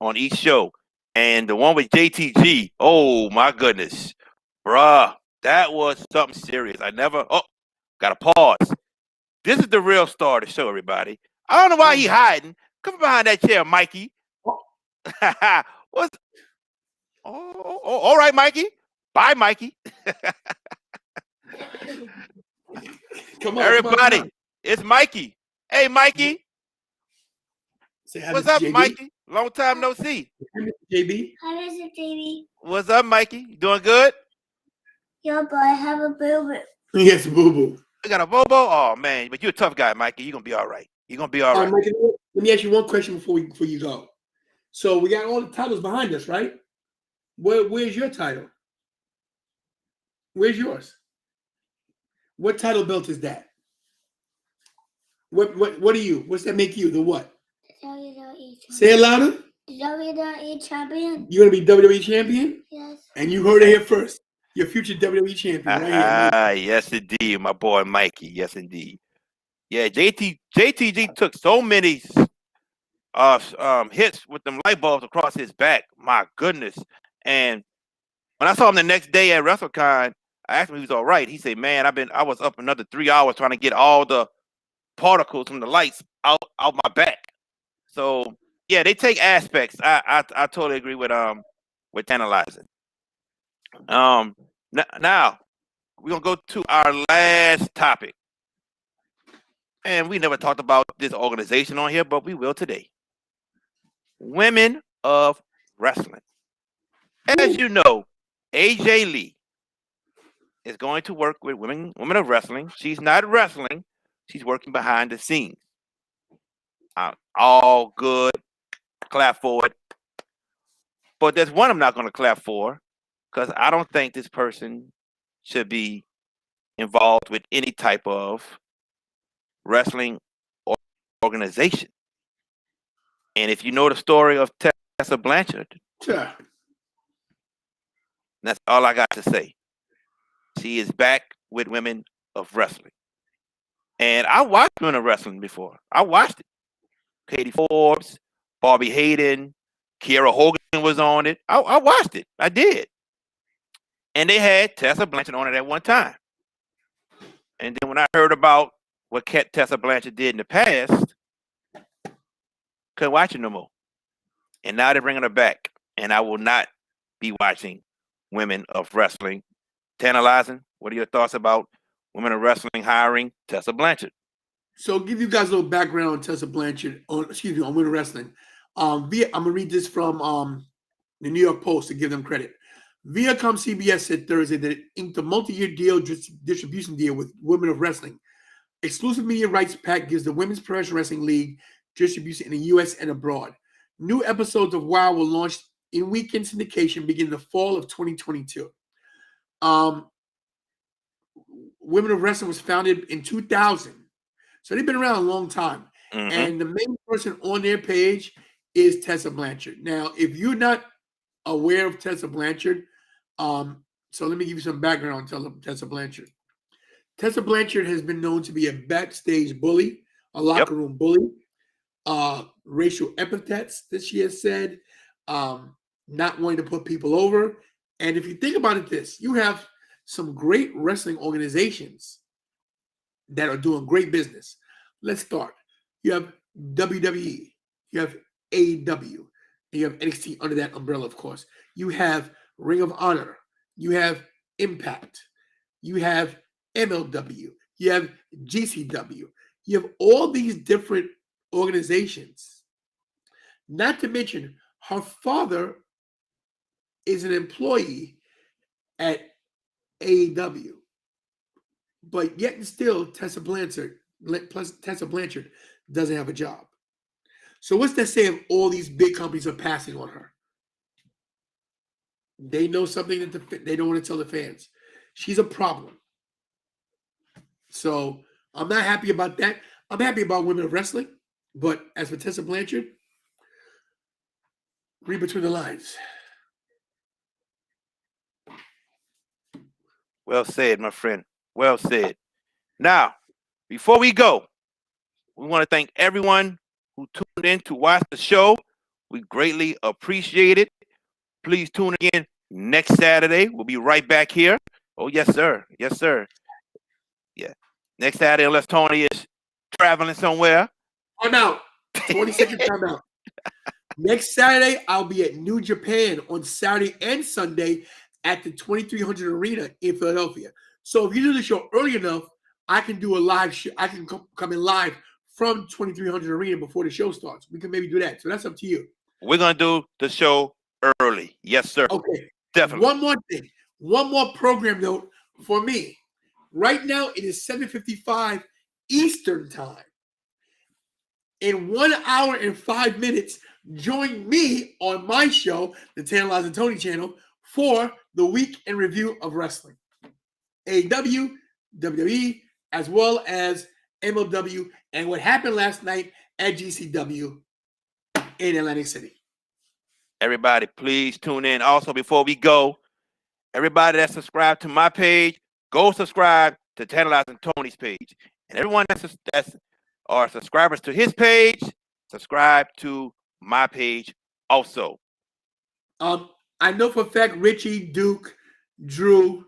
on each show. And the one with JTG, oh my goodness. Bruh, that was something serious. Got to pause. This is the real star of the show, everybody. I don't know why he hiding. Come behind that chair, Mikey. What's? Oh, all right, Mikey. Bye, Mikey. Come on, everybody. Come on. It's Mikey. Hey, Mikey. What's up, JB? Mikey? Long time no see. JB. Hi, Mr. JB. What's up, Mikey? You doing good? Yeah, but I have a boo-boo. Yes, boo-boo. You got a bobo? Oh, man. But you're a tough guy, Mikey. You're going to be all right. You're going to be all right. Mikey, let me ask you one question before you go. So we got all the titles behind us, right? Where's your title? Where's yours? What title belt is that? What are you? What's that make you? The what? WWE Say it louder. WWE champion. You're gonna be WWE champion? Yes. And you heard it here first. Your future WWE champion, right here. Yes, indeed, my boy Mikey. Yes, indeed. Yeah, JTG took so many hits with them light bulbs across his back. My goodness. And when I saw him the next day at WrestleCon, I asked him if he was all right. He said, "Man, I was up another 3 hours trying to get all the particles from the lights out my back." So Yeah, they take aspects. I totally agree with Tantalizing. Now we're gonna go to our last topic, and we never talked about this organization on here, but we will today. Women of Wrestling. As you know, AJ Lee is going to work with women of wrestling. She's not wrestling; she's working behind the scenes. All good. Clap for it. But there's one I'm not going to clap for because I don't think this person should be involved with any type of wrestling organization. And if you know the story of Tessa Blanchard, Sure. that's all I got to say. She is back with women of wrestling. And I watched women of wrestling before. I watched it. Katie Forbes, Bobby Hayden, Kiera Hogan was on it. I watched it. I did. And they had Tessa Blanchard on it at one time. And then when I heard about what Tessa Blanchard did in the past, couldn't watch it no more. And now they're bringing her back. And I will not be watching women of wrestling. Tantalizing, what are your thoughts about women of wrestling hiring Tessa Blanchard? So give you guys a little background on Tessa Blanchard, on women wrestling. I'm gonna read this from the New York Post to give them credit. Viacom CBS said Thursday that it inked a multi-year distribution deal with Women of Wrestling. Exclusive media rights pack gives the Women's Professional Wrestling League distribution in the U.S. and abroad. New episodes of WOW will launch in weekend syndication beginning the fall of 2022. Women of Wrestling was founded in 2000. So they've been around a long time. Mm-hmm. And the main person on their page is Tessa Blanchard. Now, if you're not aware of Tessa Blanchard, so let me give you some background on Tessa Blanchard. Tessa Blanchard has been known to be a backstage bully, a locker room bully, racial epithets that she has said, not wanting to put people over. And if you think about it, you have some great wrestling organizations that are doing great business. Let's start. You have WWE, you have AEW, and you have NXT under that umbrella, of course. You have Ring of Honor, you have Impact, you have MLW, you have GCW, you have all these different organizations. Not to mention, her father is an employee at AEW. But yet and still, Tessa Blanchard doesn't have a job. So what's that say if all these big companies are passing on her? They know something that they don't want to tell the fans. She's a problem. So I'm not happy about that. I'm happy about women of wrestling. But as for Tessa Blanchard, read between the lines. Well said, my friend. Well said. Now, before we go, we want to thank everyone who tuned in to watch the show. We greatly appreciate it. Please tune in next Saturday. We'll be right back here. Oh, yes, sir. Yes, sir. Yeah. Next Saturday, unless Tony is traveling somewhere. I'm out. 20-second timeout. Next Saturday, I'll be at New Japan on Saturday and Sunday at the 2300 Arena in Philadelphia. So if you do the show early enough, I can do a live show. I can come in live from 2300 Arena before the show starts. We can maybe do that. So that's up to you. We're going to do the show early. Yes, sir. Okay. Definitely. One more thing. One more program note for me. Right now, it is 7:55 Eastern time. In 1 hour and 5 minutes, join me on my show, the Tantalizing Tony channel, for the week in review of wrestling. AEW, WWE, as well as MLW, and what happened last night at GCW in Atlantic City. Everybody, please tune in. Also, before we go, everybody that's subscribed to my page, go subscribe to Tantalizing Tony's page. And everyone that's are subscribers to his page, subscribe to my page also. I know for a fact Richie, Duke, Drew,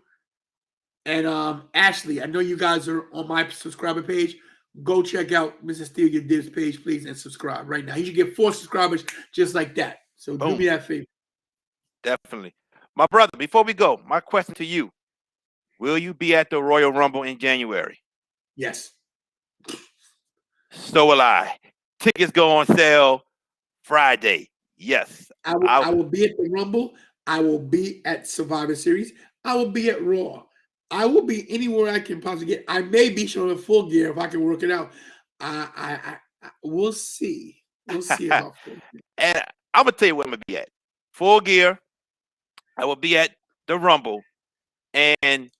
and Ashley, I know you guys are on my subscriber page. go check out Mr. Steal Your Dibs page, please, and subscribe right now. You should get 4 subscribers just like that. So do Boom. me that favor. Definitely. My brother, before we go, my question to you. Will you be at the Royal Rumble in January? Yes. So will I. Tickets go on sale Friday. Yes. I will be at the Rumble. I will be at Survivor Series. I will be at Raw. I will be anywhere I can possibly get. I may be showing full gear if I can work it out. We'll see. We'll see about full gear. And I'm going to tell you where I'm going to be at. Full gear. I will be at the Rumble. And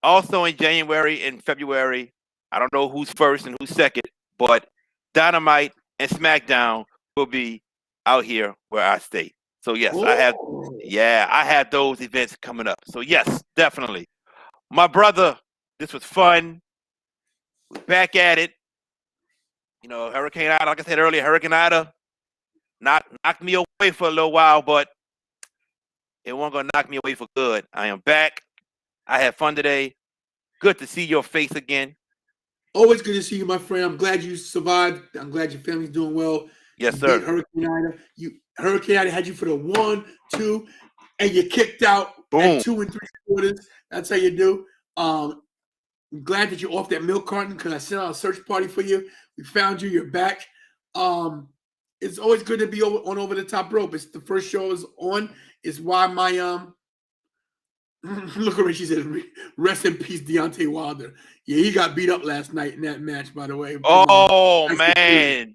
also in January and February, I don't know who's first and who's second, but Dynamite and SmackDown will be out here where I stay. So yes, I have those events coming up. So yes, definitely. My brother, this was fun. We're back at it. You know, Hurricane Ida, like I said earlier, Hurricane Ida knocked me away for a little while, but it wasn't gonna knock me away for good. I am back. I had fun today. Good to see your face again. Always good to see you, my friend. I'm glad you survived. I'm glad your family's doing well. Yes, sir. Hurricane Ida. Hurricane Ida had you for the 1, 2, and you kicked out Boom. at 2 3/4. That's how you do. I'm glad that you're off that milk carton because I sent out a search party for you. We found you. You're back. It's always good to be on Over the Top Rope. It's the first show is on. It's why my look at what she said. Rest in peace, Deontay Wilder. Yeah, he got beat up last night in that match, by the way. Oh, man.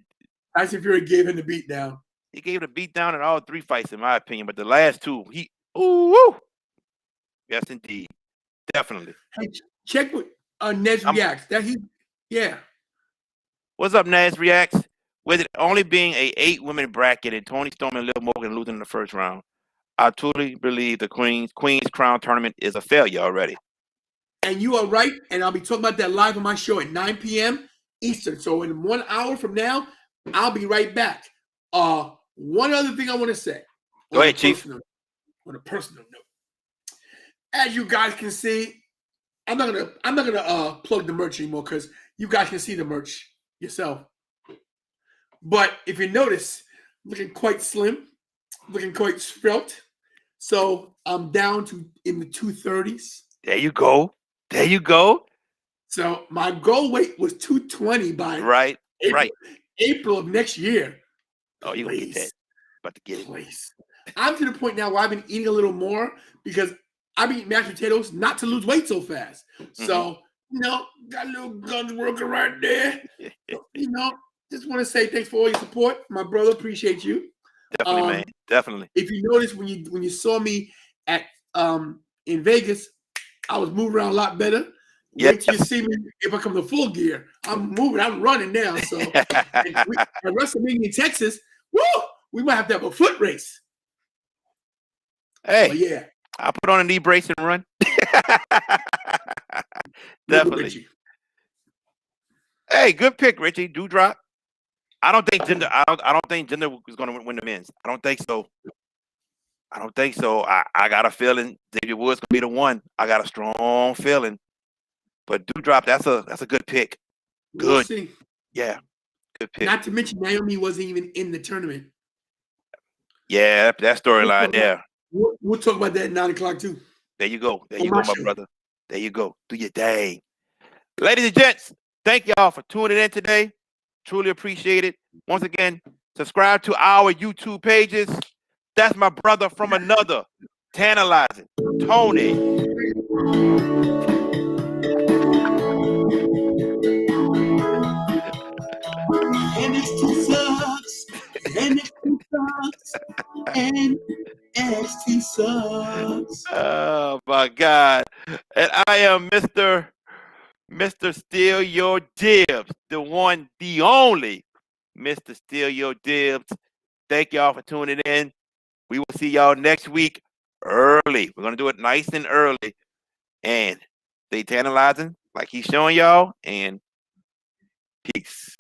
Tyson Fury gave him the beat down. He gave the beat down in all 3 fights, in my opinion. But the last 2, woo. Yes, indeed. Definitely. Hey, check what Nez reacts. What's up, Nez reacts? With it only being a 8-woman bracket and Tony Storm and Liv Morgan losing in the first round, I truly believe the Queen's Crown tournament is a failure already. And you are right. And I'll be talking about that live on my show at 9 p.m. Eastern. So in 1 hour from now, I'll be right back. One other thing I want to say. Go ahead, Chief. On a personal note, as you guys can see, I'm not gonna plug the merch anymore because you guys can see the merch yourself. But if you notice, looking quite slim, looking quite svelte. So I'm down to in the 230s. There you go. So my goal weight was 220 by April of next year. Oh, you gonna get that? About to get it. Please. I'm to the point now where I've been eating a little more because I've been eating mashed potatoes not to lose weight so fast. Mm-hmm. So, got a little guns working right there. Just want to say thanks for all your support. My brother, appreciate you. Definitely, man. Definitely. If you notice when you saw me at in Vegas, I was moving around a lot better. Yep. Wait till you see me if I come to full gear. I'm moving, I'm running now. So at WrestleMania in Texas, we might have to have a foot race. Hey, yeah. I'll put on a knee brace and run. Definitely. Hey, good pick, Richie. Dewdrop. I don't think Jinder. I don't think Jinder is going to win the men's. I don't think so. I got a feeling Xavier Woods going to be the one. I got a strong feeling. But Dewdrop, that's a good pick. Good. We'll see. Yeah. Good pick. Not to mention Naomi wasn't even in the tournament. Yeah, that storyline there. We'll talk about that at 9 o'clock too. There you go. There you go, my brother. There you go. Do your thing. Ladies and gents, thank y'all for tuning in today. Truly appreciate it. Once again, subscribe to our YouTube pages. That's my brother from another. Tantalizing. Tony. NXT sucks. NXT sucks. NXT sucks. Oh my God. And I am Mr. Steal Your Dibs. The one, the only Mr. Steal Your Dibs. Thank y'all for tuning in. We will see y'all next week early. We're gonna do it nice and early. And stay tantalizing like he's showing y'all. And peace.